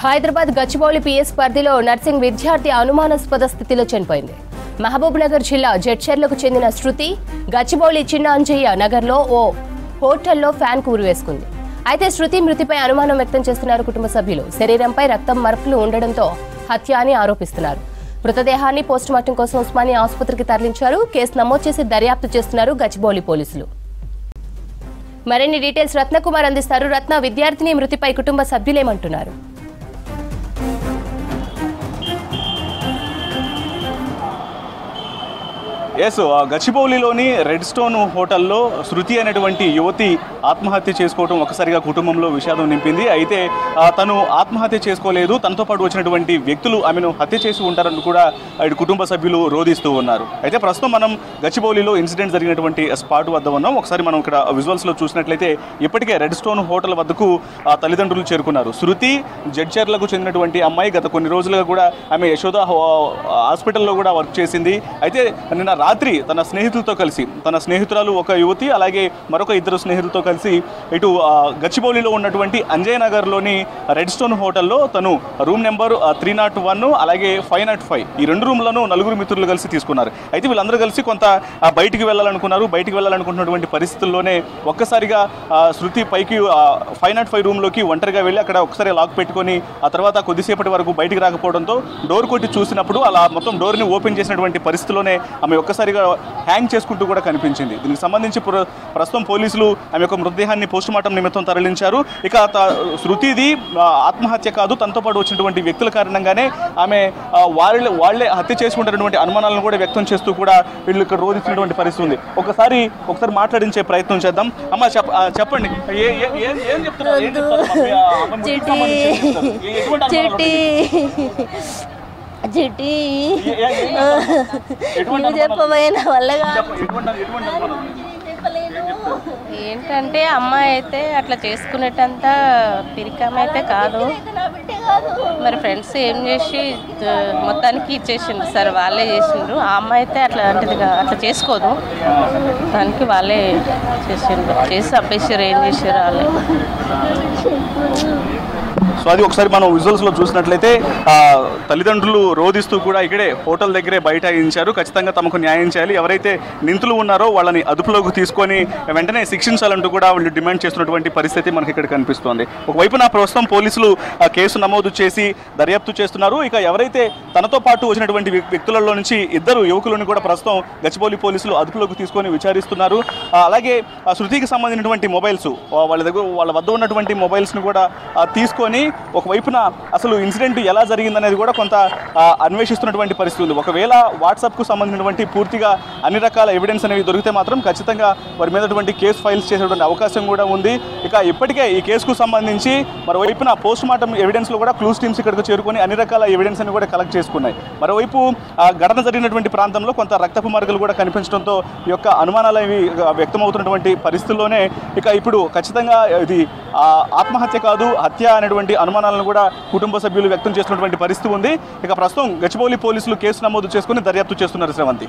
Hyderabad Gachibowli PS పరిధిలో nursing విద్యార్థి అనుమానాస్పద స్థితిలో చనిపోయింది. మహబూబ్ నగర్ జిల్లా జడ్చర్లకు చెందిన శృతి గచ్చిబౌలి చిన్న అంజయ్య నగర్లో ఓ హోటల్లో ఫ్యాన్ కు ఉరివేసుకుంది. అయితే శృతి మృతిపై అనుమానం వ్యక్తం చేస్తున్నారు కుటుంబ సభ్యులు. శరీరంపై రక్తం మరకలు ఉండడంతో హత్య అని ఆరోపిస్తున్నారు. మృతదేహాన్ని పోస్టుమార్టం కోసం ఉస్మానియా ఆసుపత్రికి తరలించారు. కేసు నమోదు చేసి దర్యాప్తు చేస్తున్నారు గచ్చిబౌలి పోలీసులు. మరిన్ని డీటెయిల్స్ రత్నకుమార్ అందిస్తారు. రత్న, విద్యార్థిని మృతిపై కుటుంబ సభ్యులేమంటున్నారు? గచ్చిబౌలిలోని రెడ్ స్టోన్ హోటల్లో శృతి అనేటువంటి యువతి ఆత్మహత్య చేసుకోవడం ఒకసారిగా కుటుంబంలో విషాదం నింపింది. అయితే తను ఆత్మహత్య చేసుకోలేదు, తనతో పాటు వచ్చినటువంటి వ్యక్తులు ఆమెను హత్య చేసి ఉంటారని కూడా కుటుంబ సభ్యులు రోధిస్తూ ఉన్నారు. అయితే ప్రస్తుతం మనం గచ్చిబౌలిలో ఇన్సిడెంట్ జరిగినటువంటి స్పాట్ వద్ద ఉన్నాం. ఒకసారి మనం ఇక్కడ విజువల్స్లో చూసినట్లయితే ఇప్పటికే రెడ్ స్టోన్ హోటల్ వద్దకు తల్లిదండ్రులు చేరుకున్నారు. శృతి జడ్చర్లకు చెందినటువంటి అమ్మాయి. గత కొన్ని రోజులుగా కూడా ఆమె యశోద హాస్పిటల్లో కూడా వర్క్ చేసింది. అయితే నిన్న రాత్రి తన స్నేహితులతో కలిసి, తన స్నేహితురాలు ఒక యువతి అలాగే మరొక ఇద్దరు స్నేహితులతో కలిసి ఇటు గచ్చిబౌలిలో ఉన్నటువంటి అంజయ్ నగర్లోని రెడ్ స్టోన్ హోటల్లో తను రూమ్ నెంబర్ 301 అలాగే 505 ఈ రెండు రూమ్లను నలుగురు మిత్రులు కలిసి తీసుకున్నారు. అయితే వీళ్ళందరూ కలిసి కొంత బయటికి వెళ్ళాలనుకున్నారు. బయటికి వెళ్ళాలనుకున్నటువంటి పరిస్థితుల్లోనే ఒక్కసారిగా శృతి పైకి 505 రూమ్లోకి ఒంటరిగా వెళ్ళి అక్కడ ఒకసారి లాక్ పెట్టుకొని ఆ తర్వాత కొద్దిసేపటి వరకు బయటికి రాకపోవడంతో డోర్ కొట్టి చూసినప్పుడు అలా మొత్తం డోర్ని ఓపెన్ చేసినటువంటి పరిస్థితిలోనే ఆమె ఒక్కసారిగా హ్యాంగ్ చేసుకుంటూ కూడా కనిపించింది. దీనికి సంబంధించి ప్రస్తుతం పోలీసులు ఆమె యొక్క మృతదేహాన్ని పోస్టుమార్టం నిమిత్తం తరలించారు. ఇక శృతిది ఆత్మహత్య కాదు, తనతో పాటు వచ్చినటువంటి వ్యక్తుల కారణంగానే ఆమె వాళ్లే హత్య చేసుకుంటున్నటువంటి అనుమానాలను కూడా వ్యక్తం చేస్తూ కూడా వీళ్ళు ఇక్కడ రోధిస్తున్నటువంటి పరిస్థితి ఉంది. ఒకసారి మాట్లాడించే ప్రయత్నం చేద్దాం. అమ్మ చెప్పండి, ఏం చెప్తున్నారు? చిట్టి చెప్పబోయిన వల్లగా ఏంటంటే అమ్మాయి అయితే అట్లా చేసుకునేటంత పిరికమైతే కాదు. మరి ఫ్రెండ్స్ ఏం చేసి మొత్తానికి ఇచ్చేసిండ్రు సార్, వాళ్ళే చేసిండ్రు. ఆ అమ్మాయి అయితే అట్లా చేసుకోదు, దానికి వాళ్ళే చేసిండ్రు, చేసి అప్పేసారు. ఏం చేసారు వాళ్ళే. సో అది ఒకసారి మనం విజువల్స్లో చూసినట్లయితే తల్లిదండ్రులు రోధిస్తూ కూడా ఇక్కడే హోటల్ దగ్గరే బైఠాయించారు. ఖచ్చితంగా తమకు న్యాయం చేయాలి, ఎవరైతే నిందితులు ఉన్నారో వాళ్ళని అదుపులోకి తీసుకొని వెంటనే శిక్షించాలంటూ కూడా వాళ్ళు డిమాండ్ చేస్తున్నటువంటి పరిస్థితి మనకి ఇక్కడ కనిపిస్తోంది. ఒకవైపున ప్రస్తుతం పోలీసులు కేసు నమోదు చేసి దర్యాప్తు చేస్తున్నారు. ఇక ఎవరైతే తనతో పాటు వచ్చినటువంటి వ్యక్తులలో నుంచి ఇద్దరు యువకులను కూడా ప్రస్తుతం గచ్చిబౌలి పోలీసులు అదుపులోకి తీసుకొని విచారిస్తున్నారు. అలాగే శృతికి సంబంధించినటువంటి మొబైల్స్, వాళ్ళ వద్ద ఉన్నటువంటి మొబైల్స్ని కూడా తీసుకొని ఒకవైపున అసలు ఇన్సిడెంట్ ఎలా జరిగిందనేది కూడా కొంత అన్వేషిస్తున్నటువంటి పరిస్థితి ఉంది. ఒకవేళ వాట్సాప్కు సంబంధించినటువంటి పూర్తిగా అన్ని రకాల ఎవిడెన్స్ అనేవి దొరికితే మాత్రం ఖచ్చితంగా వారి మీద కేసు ఫైల్స్ చేసేటువంటి అవకాశం కూడా ఉంది. ఇక ఇప్పటికే ఈ కేసుకు సంబంధించి మరోవైపున పోస్టుమార్టం ఎవిడెన్స్లో కూడా క్లూస్ టీమ్స్ ఇక్కడికి చేరుకొని అన్ని రకాల ఎవిడెన్స్ అని కూడా కలెక్ట్ చేసుకున్నాయి. మరోవైపు ఘటన జరిగినటువంటి ప్రాంతంలో కొంత రక్తపు మరకలు కూడా కనిపించడంతో ఈ యొక్క అనుమానాలు అవి వ్యక్తమవుతున్నటువంటి పరిస్థితుల్లోనే ఇక ఇప్పుడు ఖచ్చితంగా ఇది ఆత్మహత్య కాదు, హత్య అనేటువంటి అనుమానాలను కూడా కుటుంబ సభ్యులు వ్యక్తం చేస్తున్నటువంటి పరిస్థితి ఉంది. ఇక ప్రస్తుతం గచ్చిబౌలి పోలీసులు కేసు నమోదు చేసుకుని దర్యాప్తు చేస్తున్నారు. శ్రవంతి.